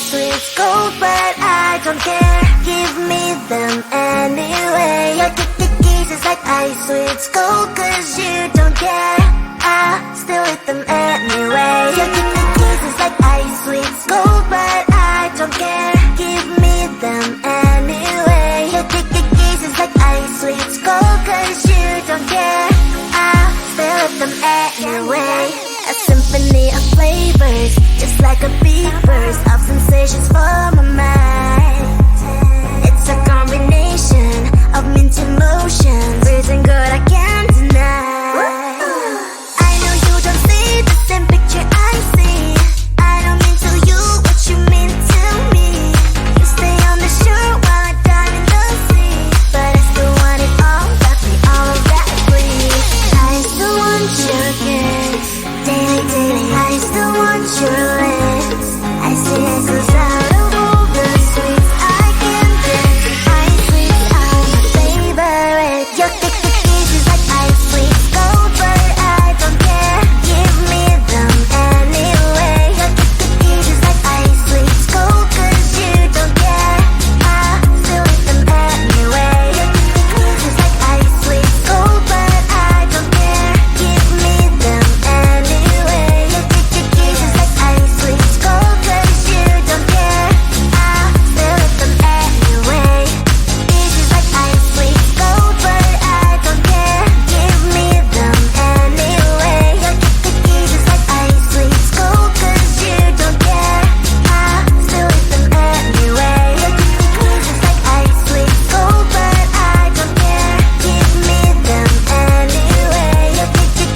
sweets gold, but I don't care. Give me them anyway. Your kisses like ice sweets gold, cause you don't care. I still eat them anyway. Your kisses like ice sweets gold, but I don't care. Give me them anyway. Your kisses like ice sweets gold, cause you don't care. I still eat them anyway. A symphony of flavors, just like a big burst of sensations for my mind. It's a combination of mint emotions, freezing good I can't deny. I know you don't see the same picture I see. I don't mean to you what you mean to me. You stay on the shore while I dive in the sea, but I still want it all, wrap me all that free. I still want your kiss, daily, daily. I still want your lips. I see it goes out of all the sweets I can get. Ice sweets are my favorite. Your kisses like ice sweets gold, but I don't care. Give me them anyway. Your kisses like ice sweets gold, cause you don't care. I still eat them anyway. Your kisses like ice sweets gold, but I don't care. Give me them anyway. Your kisses like ice sweets gold, cause you don't care. I still eat them anyway. Kisses like ice sweets gold, but I don't care. Give me them anyway. Your kisses like ice sweets gold, cause you don't care. I still eat them anyway. Your kisses like ice sweets gold, but I don't care. Give me them anyway. Your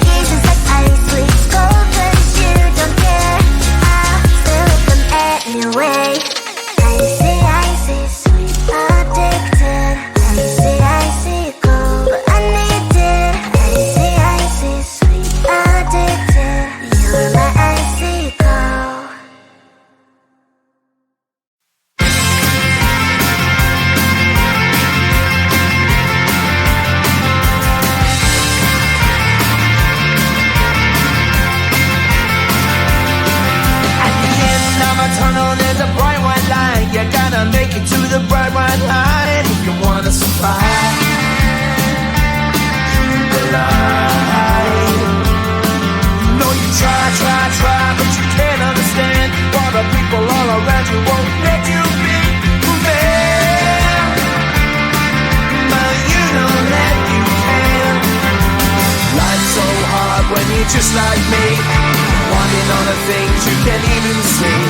kisses like ice sweets gold, cause you don't care. I still eat them anyway. Icy, sweet, addicted. Icy, cold, but I need it. Icy, sweet, addicted. You're my icy cold. At the end of a tunnel, there's a bright white light. You gotta make it to the bright white light if you wanna survive. The light. No, you try, but you can't understand why the people all around you won't let you be who they are. But you know that you can. Life's so hard when you're just like me, wanting all the things you can't even see.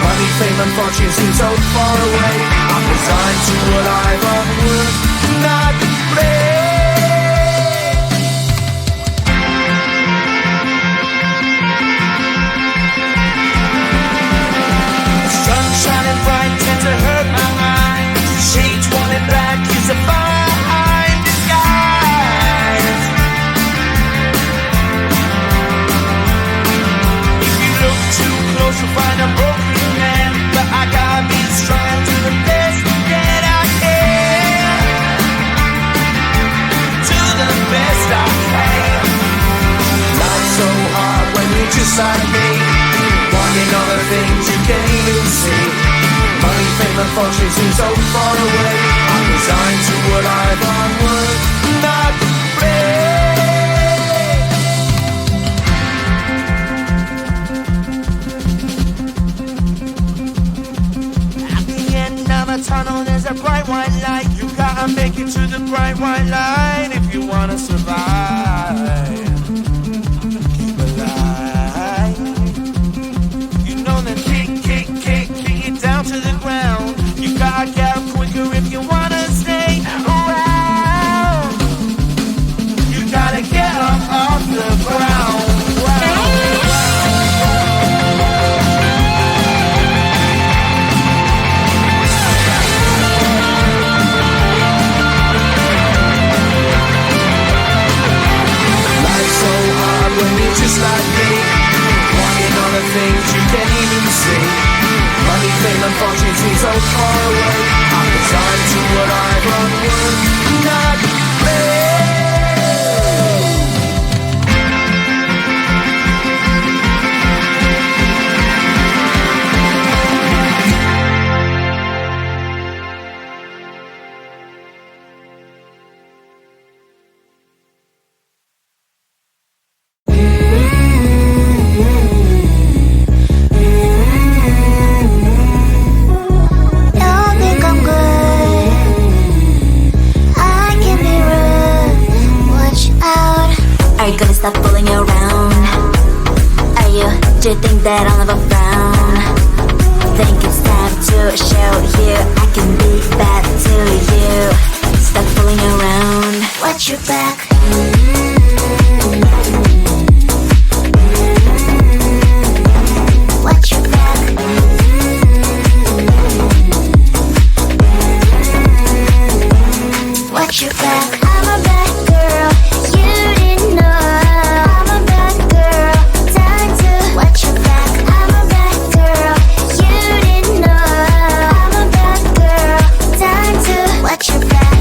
Money, fame, and fortune seem so far away. I'm resigned to a life of work, not play. Sun shining bright tends to hurt my mind. Shades worn in black is a fine disguise. If you look too close, you'll find a broken man. But I gotta be strong to the best that I can. To the best I can. Life's so hard when you're just like me, wanting all the things you can't even see. Money, fame, and fortune seem so far away. I'm resigned to a life on work, not play. At the end of a tunnel, there's a bright white light. You gotta make it to the bright white light if you wanna survive. Keep alive. You know that kick it down to the ground. You gotta get up quicker if you wanna stay around. You gotta get up off the ground. that I'll never frown. Think it's time to show you I can be bad to you. Stop fooling around. Watch your back. Watch your back. Watch your back. I'm a bad girl. You didn't know. I'm a bad girl. Time to watch your back. I'm a bad girl. You didn't know. I'm a bad girl. Time to watch your back.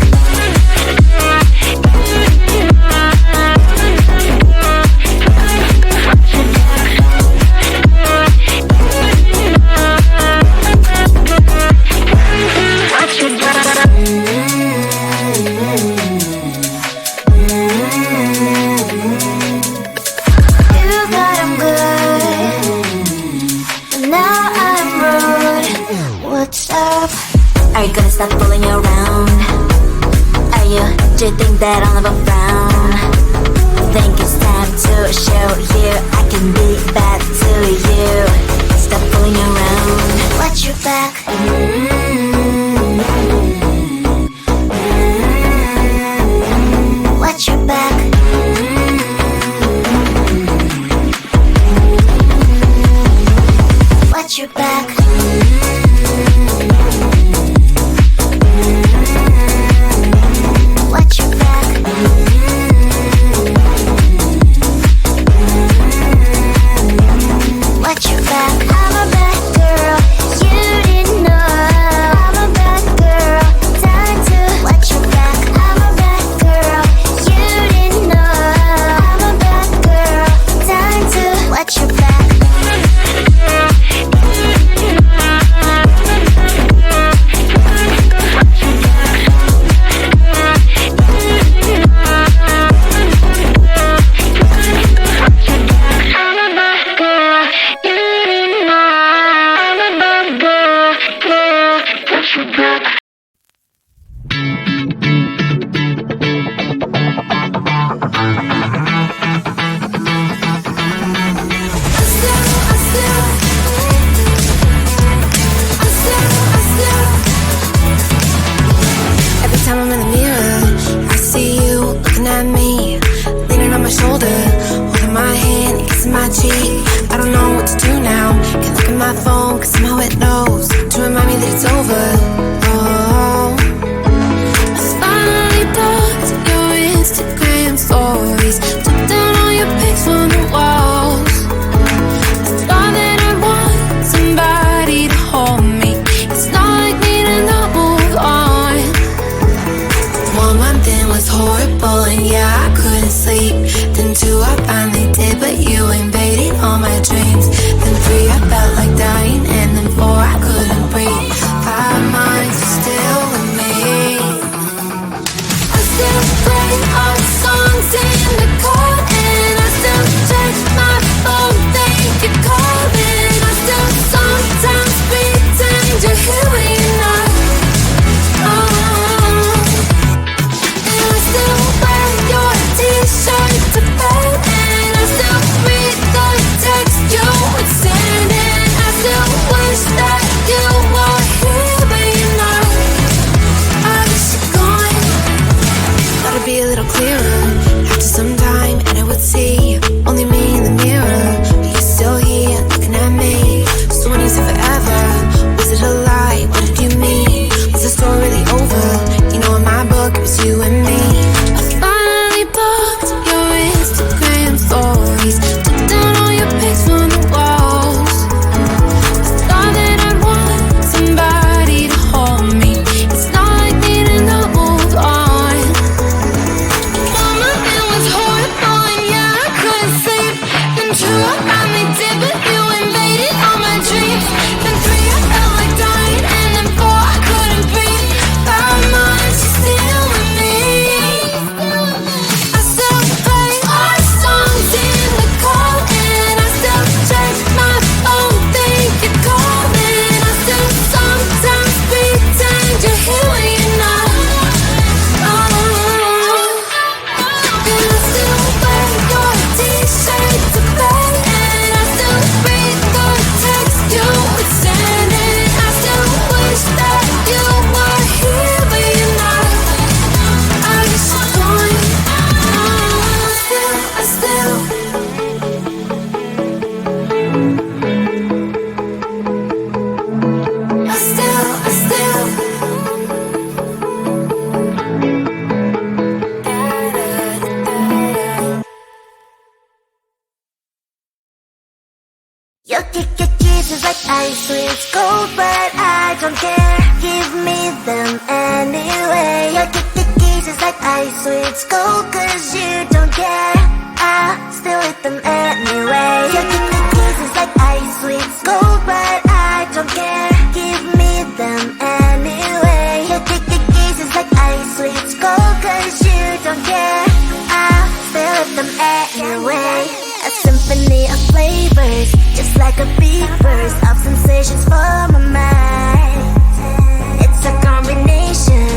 Are you gonna stop fooling around? Do you think that I'll never frown? Think it's time to show you I can be bad to you. Stop fooling around. Watch your back. Watch your back. Watch your back. Watch your back. Watch your back. I'm a bad girl. You didn't know. I'm a bad girl. Time to watch your back. I'm a bad girl. You didn't know. I'm a bad girl. Time to watch your back. sweets gold, but I don't care. Give me them anyway. Your kisses like ice, sweets gold, 'cause you don't care. I still eat them anyway. Your kisses like ice, sweets gold, but I don't care. Give me them anyway. Your kisses like ice, sweets gold, 'cause you don't care. I still eat them anyway. A symphony of flavors, just like a big burst of sensations for my mind. It's a combination